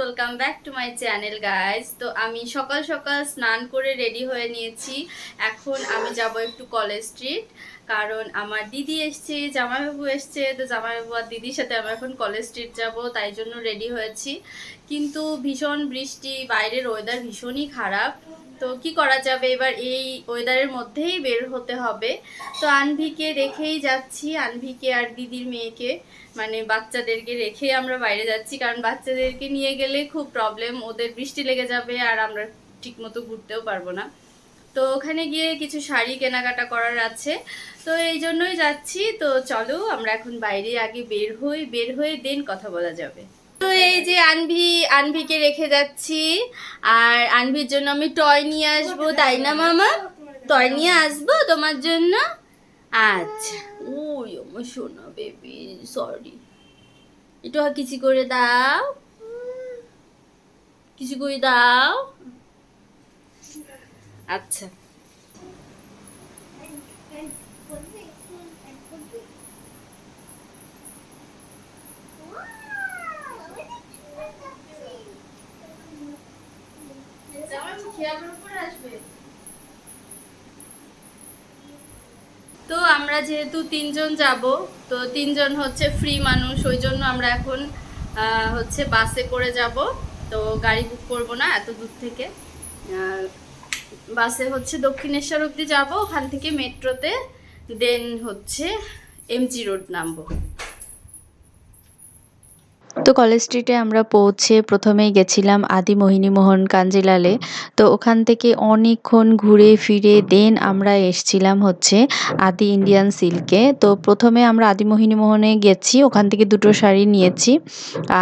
Welcome back to my channel guys. তো আমি সকাল সকাল স্নান করে রেডি হয়ে নিয়েছি। এখন আমি যাব একটু কলেজ স্ট্রিট, কারণ আমার দিদি এসছে, জামাইবাবু এসছে। তো জামাইবাবু আর দিদির সাথে আমরা এখন কলেজ স্ট্রিট যাব, তাই জন্য রেডি হয়েছি। কিন্তু ভীষণ বৃষ্টি, বাইরের ওয়েদার ভীষণই খারাপ। তো কি করা যাবে, এবার এই ওয়েদারের মধ্যেই বের হতে হবে। তো আনভিকে রেখেই যাচ্ছি, আনভিকে আর দিদির মেয়েকে, মানে বাচ্চাদেরকে রেখে আমরা বাইরে যাচ্ছি, কারণ বাচ্চাদেরকে নিয়ে গেলে খুব প্রবলেম, ওদের বৃষ্টি লেগে যাবে আর আমরা ঠিক মতো ঘুরতেও পারবো না। তো ওখানে গিয়ে কিছু শাড়ি কেনাকাটা করার আছে, তো এই জন্যই যাচ্ছি। তো চলো আমরা এখন বাইরে আগে বের হয়ে দেন কথা বলা যাবে। তো এই যে আনভিকে রেখে যাচ্ছি, আর আনভির জন্য আমি টয় নিয়ে আসবো, তাই না মামা? টয় নিয়ে আসবো তোমার জন্য। আচ্ছা, ওই আমার সোনা বেবি, সরি। একটু কিছু করে দাও, কিছু করে দাও। আচ্ছা, তো আমরা যেহেতু তিনজন যাব, তো তিনজন হচ্ছে ফ্রি মানুষ, ওই জন্য আমরা এখন হচ্ছে বাসে করে যাব। তো গাড়ি বুক করব না এত দূর থেকে। বাসে হচ্ছে দক্ষিণেশ্বর অবধি যাব, ওখান থেকে মেট্রোতে, দেন হচ্ছে এমজি রোড নামবো। তো কলেজ স্ট্রিটে আমরা পৌঁছে প্রথমেই গেছিলাম আদি মোহিনীমোহন কাঞ্জিলালে। তো ওখান থেকে অনেকক্ষণ ঘুরে ফিরে দেন আমরা এসছিলাম হচ্ছে আদি ইন্ডিয়ান সিল্কে। তো প্রথমে আমরা আদি মোহিনীমোহনে গেছি, ওখান থেকে দুটো শাড়ি নিয়েছি।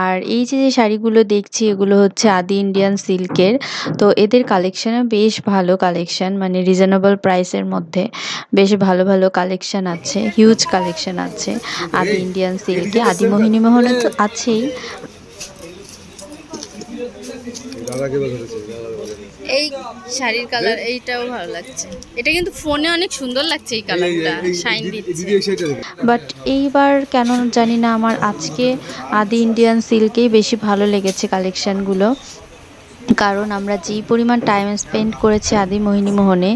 আর এই যে যে শাড়িগুলো দেখছি এগুলো হচ্ছে আদি ইন্ডিয়ান সিল্কের। তো এদের কালেকশানও বেশ ভালো কালেকশান, মানে রিজনেবল প্রাইসের মধ্যে বেশ ভালো ভালো কালেকশান আছে, হিউজ কালেকশান আছে আদি ইন্ডিয়ান সিল্কে। আদি মোহিনীমোহনে তো আছেই। এই শাড়ির কালার এইটাও ভালো লাগছে, এটা কিন্তু ফোনে অনেক সুন্দর লাগছে, এই কালারটা শাইন দিচ্ছে। বাট এইবার কেন জানি না আমার আজকে আদি ইন্ডিয়ান সিল্কেই বেশি ভালো লেগেছে কালেকশানগুলো। কারণ আমরা যেই পরিমাণ টাইম স্পেন্ড করেছি আদি মোহিনীমোহনে,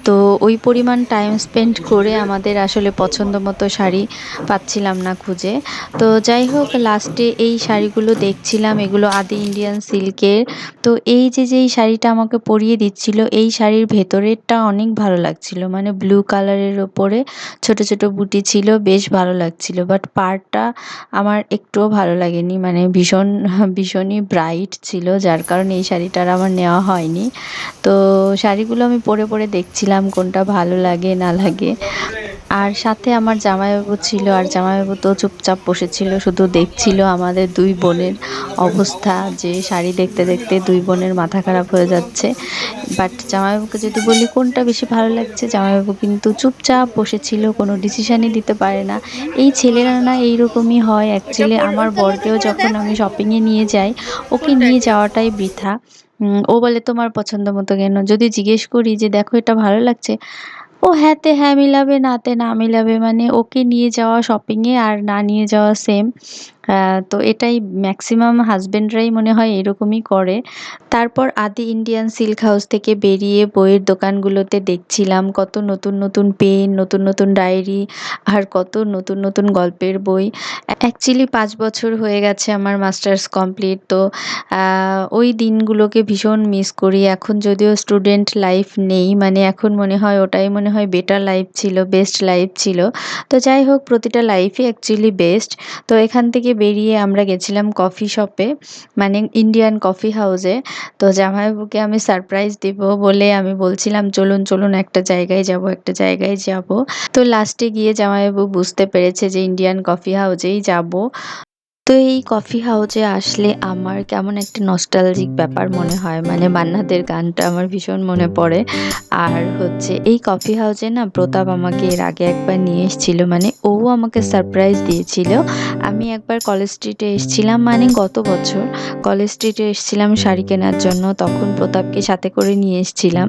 তো ওই পরিমাণ টাইম স্পেন্ড করে আমাদের আসলে পছন্দ মতো শাড়ি পাচ্ছিলাম না খুঁজে। তো যাই হোক, লাস্টে এই শাড়িগুলো দেখছিলাম, এগুলো আদি ইন্ডিয়ান সিল্কের। তো এই যে যেই শাড়িটা আমাকে পরিয়ে দিচ্ছিল, এই শাড়ির ভেতরেরটা অনেক ভালো লাগছিল, মানে ব্লু কালারের ওপরে ছোট ছোট বুটি ছিল, বেশ ভালো লাগছিল। বাট পাড়টা আমার একটুও ভালো লাগেনি, মানে ভীষণই ব্রাইট ছিল, যার কারণে এই শাড়িটার আমার নেওয়া হয়নি। তো শাড়িগুলো আমি পরে পরে দেখছিলাম কোনটা ভালো লাগে না লাগে। আর সাথে আমার জামাইবাবু ছিল, আর জামাইবাবু তো চুপচাপ বসেছিল, শুধু দেখছিল আমাদের দুই বোনের অবস্থা, যে শাড়ি দেখতে দেখতে দুই বোনের মাথা খারাপ হয়ে যাচ্ছে। বাট জামাইবাবুকে যদি বলি কোনটা বেশি ভালো লাগছে, জামাইবাবু কিন্তু চুপচাপ বসেছিল, কোনো ডিসিশানই দিতে পারে না। এই ছেলেরা না এইরকমই হয় অ্যাকচুয়ালি। আমার বরকেও যখন আমি শপিংয়ে নিয়ে যাই, ওকে নিয়ে যাওয়াটাই বৃথা। ও বলে তোমার পছন্দ মতো কেন, যদি জিজ্ঞেস করি যে দেখো এটা ভালো লাগছে, ও হ্যাঁতে হ্যাঁ মিলাবে, নাতে না মিলাবে, মানে ওকে নিয়ে যাওয়া শপিংয়ে আর না নিয়ে যাওয়া সেম। তো এটাই ম্যাক্সিমাম হাজবেন্ডরাই মনে হয় এরকমই করে। তারপর আদি ইন্ডিয়ান সিল্ক হাউস থেকে বেরিয়ে বইয়ের দোকানগুলোতে দেখছিলাম কত নতুন নতুন পেন, নতুন নতুন ডায়েরি, আর কত নতুন নতুন গল্পের বই। অ্যাকচুয়ালি 5 বছর হয়ে গেছে আমার মাস্টার্স কমপ্লিট। তো ওই দিনগুলোকে ভীষণ মিস করি। এখন যদিও স্টুডেন্ট লাইফ নেই, মানে এখন মনে হয় ওটাই মনে হয় বেটার লাইফ ছিল, বেস্ট লাইফ ছিল। তো যাই হোক, প্রতিটা লাইফই অ্যাকচুয়ালি বেস্ট। তো এখান থেকে বেরিয়ে আমরা গেছিলাম কফি শপে, মানে ইন্ডিয়ান কফি হাউসে। তো জামাইবাবুকে আমি সারপ্রাইজ দিব বলে আমি বলছিলাম চলুন চলুন একটা জায়গায় যাব, একটা জায়গায় যাব। তো লাস্টে গিয়ে জামাইবাবু বুঝতে পেরেছে যে ইন্ডিয়ান কফি হাউসেই যাব। তো এই কফি হাউসে আসলে আমার কেমন একটা নস্টালজিক ব্যাপার মনে হয়, মানে মান্নাদের গানটা আমার ভীষণ মনে পড়ে। আর হচ্ছে এই কফি হাউসে না প্রতাপ আমাকে এর আগে একবার নিয়ে এসেছিল, মানে ও আমাকে সারপ্রাইজ দিয়েছিল। আমি একবার কলেজ স্ট্রিটে এসেছিলাম, মানে গত বছর কলেজ স্ট্রিটে এসেছিলাম শাড়ি কেনার জন্য, তখন প্রতাপকে সাথে করে নিয়ে এসেছিলাম।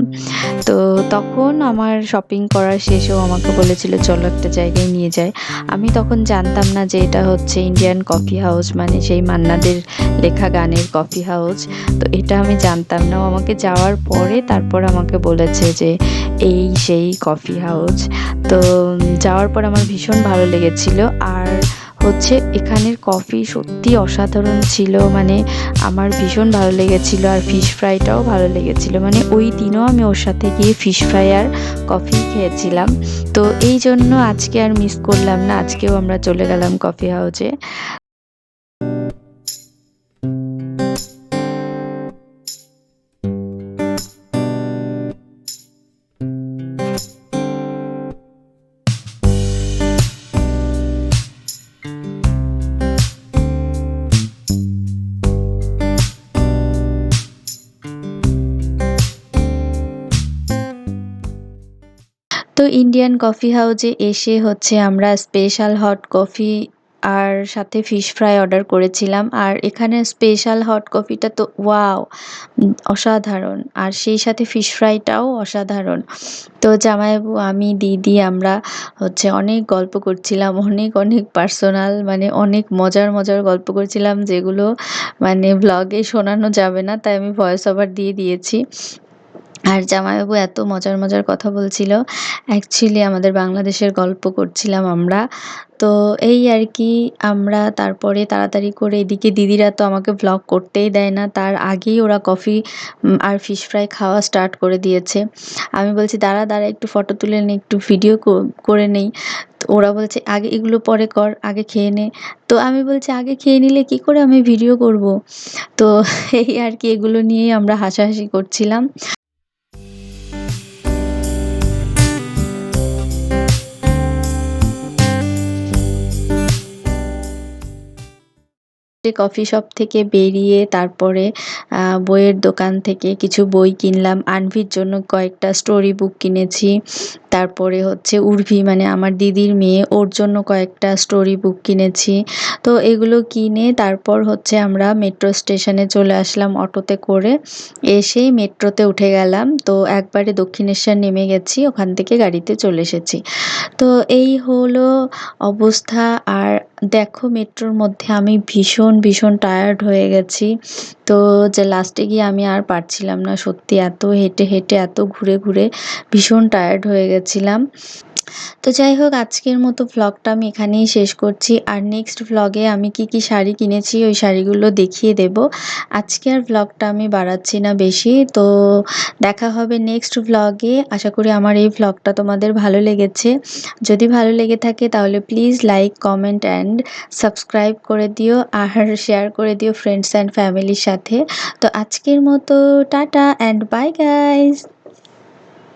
তো তখন আমার শপিং করার শেষেও আমাকে বলেছিল চলো একটা জায়গায় নিয়ে যায়। আমি তখন জানতাম না যে এটা হচ্ছে ইন্ডিয়ান কফি হাউস। হাউস, মানে সেই মান্নাদের লেখা গানের কফি হাউস। তো এটা আমি জানতাম না, ও আমাকে যাওয়ার পরে তারপর আমাকে বলেছে যে এই সেই কফি হাউস। তো যাওয়ার পর আমার ভীষণ ভালো লেগেছিল। আর হচ্ছে এখানের কফি সত্যি অসাধারণ ছিল, মানে আমার ভীষণ ভালো লেগেছিল। আর ফিশ ফ্রাইটাও ভালো লেগেছিল, মানে ওই দিনও আমি ওর সাথে গিয়ে ফিশ ফ্রাই আর কফি খেয়েছিলাম। তো এই জন্য আজকে আর মিস করলাম না, আজকেও আমরা চলে গেলাম কফি হাউসে। তো ইন্ডিয়ান কফি হাউসে এসে হচ্ছে আমরা স্পেশাল হট কফি আর সাথে ফিশ ফ্রাই অর্ডার করেছিলাম। আর এখানে স্পেশাল হট কফিটা তো ওয়াও, অসাধারণ। আর সেই সাথে ফিশ ফ্রাইটাও অসাধারণ। তো জামাইবাবু, আমি, দিদি আমরা হচ্ছে অনেক গল্প করছিলাম, অনেক অনেক পার্সোনাল, মানে অনেক মজার মজার গল্প করছিলাম, যেগুলো মানে ব্লগে শোনানো যাবে না, তাই আমি ভয়েস ওভার দিয়ে দিয়েছি। আর জামাইবাবু এত মজার মজার কথা বলছিল, অ্যাকচুয়ালি আমাদের বাংলাদেশের গল্প করছিলাম আমরা। তো এই আর কি, আমরা তারপরে তাড়াতাড়ি করে, এদিকে দিদিরা তো আমাকে ব্লগ করতেই দেয় না, তার আগেই ওরা কফি আর ফিশ ফ্রাই খাওয়া স্টার্ট করে দিয়েছে। আমি বলছি দাঁড়া দাঁড়া, একটু ফটো তুলে নিই, একটু ভিডিও করে নেই। তো ওরা বলছে আগে এগুলো পরে কর, আগে খেয়ে নে। তো আমি বলছি আগে খেয়ে নিলে কি করে আমি ভিডিও করব। তো এই আর কি, এগুলো নিয়েই আমরা হাসাহাসি করছিলাম। কফি শপ থেকে বেরিয়ে তারপরে বইয়ের দোকান থেকে কিছু বই কিনলাম। আনভির জন্য কয়েকটা স্টোরি বুক কিনেছি। তারপরে হচ্ছে উর্ভি, মানে আমার দিদির মেয়ে, ওর জন্য কয়েকটা স্টোরি বুক কিনেছি। তো এগুলো কিনে তারপর হচ্ছে আমরা মেট্রো স্টেশনে চলে আসলাম অটোতে করে। এসেই মেট্রোতে উঠে গেলাম। তো একবারে দক্ষিণেশ্বর নেমে গেছি, ওখান থেকে গাড়িতে চলে এসেছি। তো এই হলো অবস্থা। আর দেখো, মেট্রোর মধ্যে আমি ভীষণ ভীষণ টায়ার্ড হয়ে গেছি। তো যে লাস্টে গিয়ে আমি আর পারছিলাম না, সত্যি এত হেঁটে হেঁটে, এত ঘুরে ঘুরে ভীষণ টায়ার্ড হয়ে গেছিলাম। তো যাই হোক, আজকের মতো ভ্লগটা আমি এখানেই শেষ করছি। আর নেক্সট ভ্লগে আমি কি কি শাড়ি কিনেছি ওই শাড়িগুলো দেখিয়ে দেব। আজকে আর ভ্লগটা আমি বাড়াচ্ছি না বেশি। তো দেখা হবে নেক্সট ভ্লগে। আশা করি আমার এই ভ্লগটা তোমাদের ভালো লেগেছে। যদি ভালো লেগে থাকে তাহলে please like, comment and subscribe করে দিও, আর শেয়ার করে দিও ফ্রেন্ডস অ্যান্ড ফ্যামিলির সাথে। তো আজকের মতো টাটা অ্যান্ড বাই গাইস।